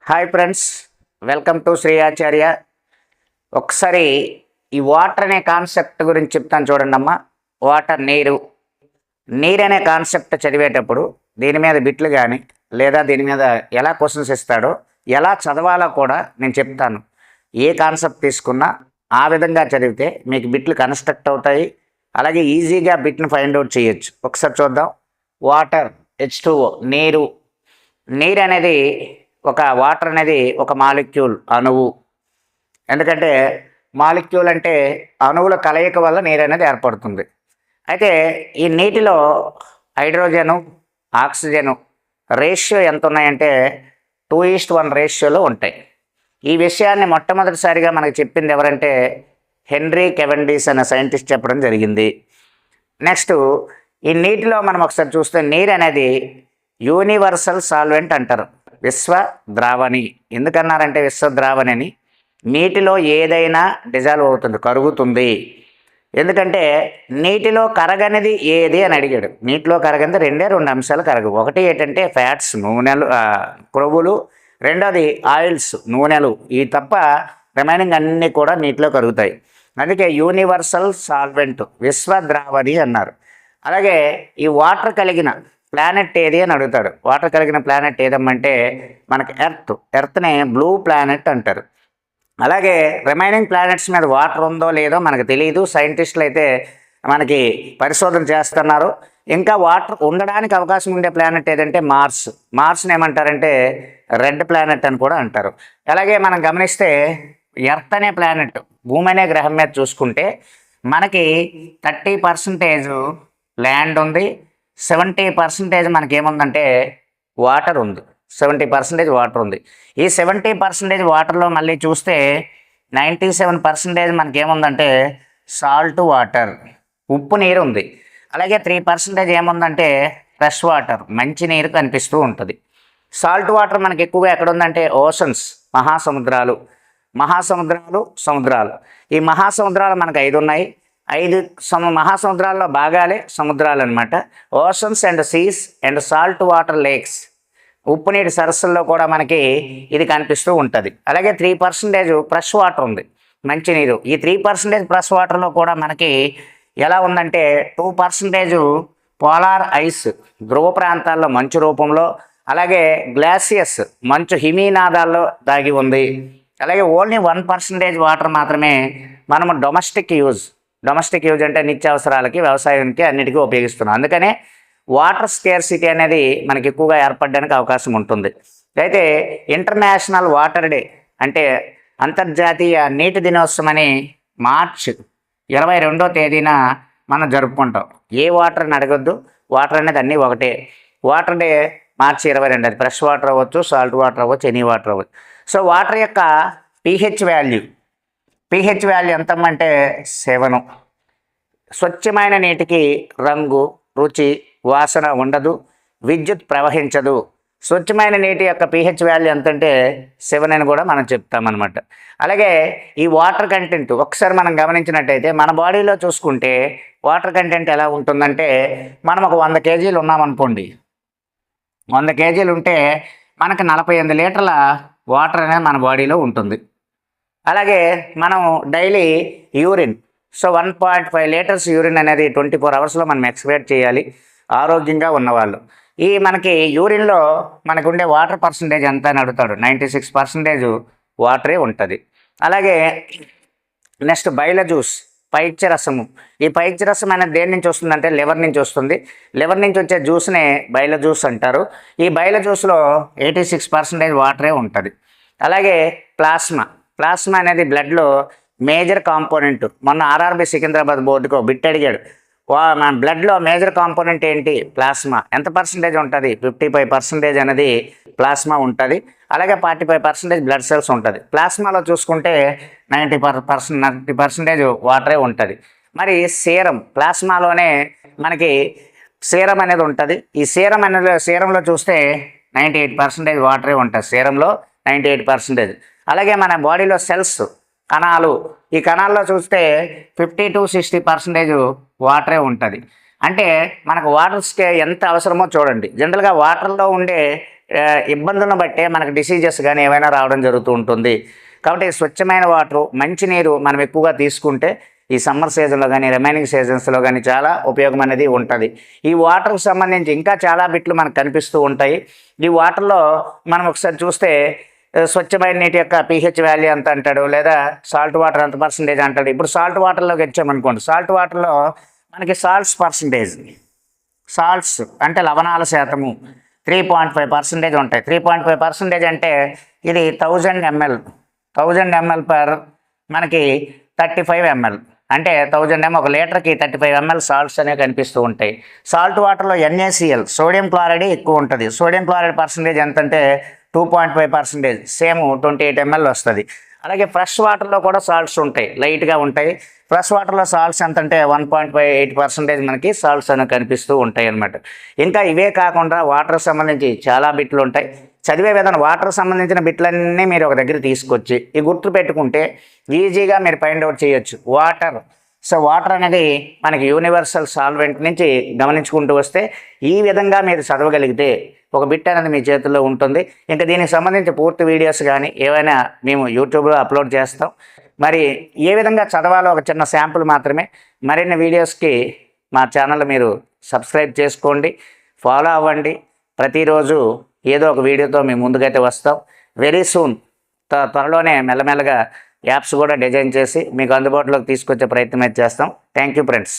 Hi friends, welcome to Shri Acharya. ఒకసారి ఈ water అనే కాన్సెప్ట్ గురించి చెప్తాను చూడండి అమ్మా. వాటర్, నీరు అనే కాన్సెప్ట్ చదివేటప్పుడు దీని మీద బిట్లు కానీ లేదా దీని మీద ఎలా క్వశ్చన్స్ ఇస్తాడో, ఎలా చదవాలో కూడా నేను చెప్తాను. ఏ కాన్సెప్ట్ తీసుకున్నా ఆ విధంగా చదివితే మీకు బిట్లు కన్స్ట్రక్ట్ అవుతాయి. అలాగే ఈజీగా బిట్ని ఫైండ్ అవుట్ చేయొచ్చు. ఒకసారి చూద్దాం. వాటర్, H2O, నీరు అనేది వాటర్ అనేది ఒక మాలిక్యూల్, అణువు. ఎందుకంటే మాలిక్యూల్ అంటే అణువుల కలయిక వల్ల నీరు అనేది ఏర్పడుతుంది. అయితే ఈ నీటిలో హైడ్రోజను, ఆక్సిజను రేషియో ఎంత ఉన్నాయంటే 2:1 రేషియోలో ఉంటాయి. ఈ విషయాన్ని మొట్టమొదటిసారిగా మనకు చెప్పింది ఎవరంటే హెన్రీ కెవెండిష్ అనే సైంటిస్ట్ చెప్పడం జరిగింది. నెక్స్ట్, ఈ నీటిలో మనం ఒకసారి చూస్తే నీరు అనేది యూనివర్సల్ సాల్వెంట్ అంటారు, విశ్వ ద్రావణి. ఎందుకన్నారంటే విశ్వ ద్రావణి అని, నీటిలో ఏదైనా డిజాల్వ్ అవుతుంది, కరుగుతుంది. ఎందుకంటే నీటిలో కరగనిది ఏది అని అడిగాడు. నీటిలో కరగనిది రెండు అంశాలు కరగవు. ఒకటి ఏంటంటే ఫ్యాట్స్, నూనెలు, క్రొవ్వులు. రెండోది ఆయిల్స్, నూనెలు. ఇవి తప్ప రిమైనింగ్ అన్నీ కూడా నీటిలో కరుగుతాయి. అందుకే యూనివర్సల్ సాల్వెంట్, విశ్వ ద్రావణి అన్నారు. అలాగే ఈ వాటర్ కలిగిన ప్లానెట్ ఏది అని అడుగుతాడు. వాటర్ కలిగిన ప్లానెట్ ఏదమ్మంటే మనకి ఎర్త్నే బ్లూ ప్లానెట్ అంటారు. అలాగే రిమైనింగ్ ప్లానెట్స్ మీద వాటర్ ఉందో లేదో మనకు తెలియదు. సైంటిస్టులు అయితే మనకి పరిశోధన చేస్తున్నారు. ఇంకా వాటర్ ఉండడానికి అవకాశం ఉండే ప్లానెట్ ఏదంటే మార్స్ని ఏమంటారంటే రెడ్ ప్లానెట్ అని కూడా అంటారు. అలాగే మనం గమనిస్తే ఎర్త్ అనే ప్లానెట్, భూమి అనే గ్రహం మీద చూసుకుంటే మనకి 30% ల్యాండ్ ఉంది, 70% మనకేముందంటే వాటర్ ఉంది. 70% వాటర్ ఉంది. ఈ 70% వాటర్లో మళ్ళీ చూస్తే 97% మనకేముందంటే సాల్ట్ వాటర్, ఉప్పు నీరు ఉంది. అలాగే 3% ఏముందంటే ఫ్రెష్ వాటర్, మంచి నీరు కనిపిస్తూ ఉంటుంది. సాల్ట్ వాటర్ మనకి ఎక్కువగా ఎక్కడ ఉందంటే ఓషన్స్, మహాసముద్రాలు. ఈ మహాసముద్రాలు మనకు 5 ఉన్నాయి. 5 మహాసముద్రాల్లో భాగాలే సముద్రాలు అనమాట. Oceans and seas and salt water lakes, ఉప్పు నీటి సరస్సుల్లో కూడా మనకి ఇది కనిపిస్తూ ఉంటుంది. అలాగే 3% ఫ్రెష్ వాటర్ ఉంది, మంచినీరు. ఈ 3% ఫ్రెష్ వాటర్లో కూడా మనకి ఎలా ఉందంటే 2% పోలార్ ఐస్, ధ్రువ ప్రాంతాల్లో మంచు రూపంలో. అలాగే గ్లాసియస్, మంచు హిమీనాదాల్లో దాగి ఉంది. అలాగే ఓన్లీ 1% వాటర్ మాత్రమే మనము డొమెస్టిక్ యూజ్ అంటే నిత్యావసరాలకి, వ్యవసాయానికి, అన్నిటికీ ఉపయోగిస్తున్నాం. అందుకనే వాటర్ స్కేర్సిటీ అనేది మనకి ఎక్కువగా ఏర్పడడానికి అవకాశం ఉంటుంది. అయితే ఇంటర్నేషనల్ వాటర్ డే అంటే అంతర్జాతీయ నీటి దినోత్సవం అని మార్చ్ 22వ తేదీన మనం జరుపుకుంటాం. ఏ వాటర్ అని అడగొద్దు, వాటర్ అనేది అన్నీ ఒకటే. వాటర్ డే మార్చి 22. అది ఫ్రెష్ వాటర్ అవ్వచ్చు, సాల్ట్ వాటర్ అవ్వచ్చు, ఎనీ వాటర్ అవ్వచ్చు. సో వాటర్ యొక్క పీహెచ్ వాల్యూ ఎంతమంటే 7. స్వచ్ఛమైన నీటికి రంగు, రుచి, వాసన ఉండదు, విద్యుత్ ప్రవహించదు. స్వచ్ఛమైన నీటి యొక్క పీహెచ్ వాల్యూ ఎంతంటే 7 అని కూడా మనం చెప్తామన్నమాట. అలాగే ఈ వాటర్ కంటెంట్ ఒకసారి మనం గమనించినట్టయితే మన బాడీలో చూసుకుంటే వాటర్ కంటెంట్ ఎలా ఉంటుందంటే, మనం ఒక 100 kg ఉన్నామనుకోండి. 100 kg ఉంటే మనకు 48 లీటర్ల వాటర్ అనేది మన బాడీలో ఉంటుంది. అలాగే మనం daily urine, so 1.5 litres urine అనేది 24 అవర్స్లో మనం ఎక్స్పెక్ట్ చేయాలి ఆరోగ్యంగా ఉన్నవాళ్ళు. ఈ మనకి యూరిన్లో మనకు ఉండే వాటర్ పర్సంటేజ్ ఎంత అని అడుగుతాడు. 96% వాటరే ఉంటుంది. అలాగే నెక్స్ట్ బైలజ్యూస్, పైత్యరసము. ఈ పైత్యరసం అనేది దేని నుంచి వస్తుందంటే లివర్ నుంచి వస్తుంది. లివర్ నుంచి వచ్చే జ్యూస్నే బైలజ్యూస్ అంటారు. ఈ బైలజ్యూస్లో 86% వాటరే ఉంటుంది. అలాగే ప్లాస్మా అనేది బ్లడ్లో మేజర్ కాంపోనెంట్. మొన్న ఆర్ఆర్బి సికింద్రాబాద్ బోర్డుకు బిట్ అడిగాడు, మన బ్లడ్లో మేజర్ కాంపోనెంట్ ఏంటి? ప్లాస్మా. ఎంత పర్సంటేజ్ ఉంటుంది? 55% అనేది ప్లాస్మా ఉంటుంది. అలాగే 45% బ్లడ్ సెల్స్ ఉంటుంది. ప్లాస్మాలో చూసుకుంటే 90% వాటరే ఉంటుంది. మరి సీరం, ప్లాస్మాలోనే మనకి సీరం అనేది ఉంటుంది. ఈ సీరంలో చూస్తే 98% వాటరే ఉంటుంది. సీరంలో 98%. అలాగే మన బాడీలో సెల్స్, కణాలు, ఈ కణాల్లో చూస్తే 50 to 60% వాటరే ఉంటుంది. అంటే మనకు వాటర్ ఎంత అవసరమో చూడండి. జనరల్గా వాటర్లో ఉండే ఇబ్బందులను బట్టే మనకు డిసీజెస్ కానీ ఏమైనా రావడం జరుగుతూ ఉంటుంది. కాబట్టి స్వచ్ఛమైన వాటర్ మంచినీరు మనం ఎక్కువగా తీసుకుంటే ఈ సమ్మర్ సీజన్లో కానీ రిమైనింగ్ సీజన్స్లో కానీ చాలా ఉపయోగం అనేది ఉంటుంది. ఈ వాటర్కి సంబంధించి ఇంకా చాలా బిట్లు మనకు కనిపిస్తూ ఉంటాయి. ఈ వాటర్లో మనం ఒకసారి చూస్తే స్వచ్ఛమైన నీటి యొక్క pH వాల్యూ ఎంత అంటాడు, లేదా సాల్ట్ వాటర్ ఎంత పర్సంటేజ్ అంటాడు. ఇప్పుడు సాల్ట్ వాటర్లోకి వచ్చామనుకోండి, సాల్ట్ వాటర్లో మనకి సాల్ట్స్ పర్సంటేజ్, సాల్ట్స్ అంటే లవణాల శాతము 3.5% ఉంటాయి. 3.5% అంటే ఇది 1000 ml, 1000 ml పర్ మనకి 35 ml, అంటే 1000 ml, 1 లీటర్కి 35 ml సాల్ట్స్ అనేవి కనిపిస్తూ ఉంటాయి. సాల్ట్ వాటర్లో NaCl సోడియం క్లోరైడ్ ఎక్కువ ఉంటుంది. సోడియం క్లోరైడ్ పర్సంటేజ్ ఎంత అంటే 2.5%, సేమ్ 28 ml వస్తుంది. అలాగే ఫ్రెష్ వాటర్లో కూడా సాల్ట్స్ ఉంటాయి, లైట్గా ఉంటాయి. ఫ్రెష్ వాటర్లో సాల్ట్స్ ఎంత అంటే 1.8% మనకి సాల్ట్స్ అనేవి కనిపిస్తూ ఉంటాయి అన్నమాట. ఇంకా ఇవే కాకుండా వాటర్కి సంబంధించి చాలా బిట్లు ఉంటాయి. చదివే విధానం వాటర్కి సంబంధించిన బిట్లన్నీ మీరు ఒక దగ్గర తీసుకొచ్చి ఈ గుర్తు పెట్టుకుంటే ఈజీగా మీరు ఫైండ్ అవుట్ చేయొచ్చు. వాటర్ అనేది మనకి యూనివర్సల్ సాల్వెంట్ నుంచి గమనించుకుంటూ వస్తే ఈ విధంగా మీరు చదవగలిగితే ఒక బిట్ అనేది మీ చేతుల్లో ఉంటుంది. ఇంకా దీనికి సంబంధించి పూర్తి వీడియోస్ కానీ ఏవైనా మేము యూట్యూబ్లో అప్లోడ్ చేస్తాం. మరి ఏ విధంగా చదవాలో ఒక చిన్న శాంపుల్ మాత్రమే. మరిన్ని వీడియోస్కి మా ఛానల్ మీరు సబ్స్క్రైబ్ చేసుకోండి, ఫాలో అవ్వండి. ప్రతిరోజు ఏదో ఒక వీడియోతో మేము ముందుకైతే వస్తాం. వెరీ సూన్ త్వరలోనే మెల్లమెల్లగా యాప్స్ కూడా డిజైన్ చేసి మీకు అందుబాటులోకి తీసుకొచ్చే ప్రయత్నం అయితే చేస్తాం. Thank you friends.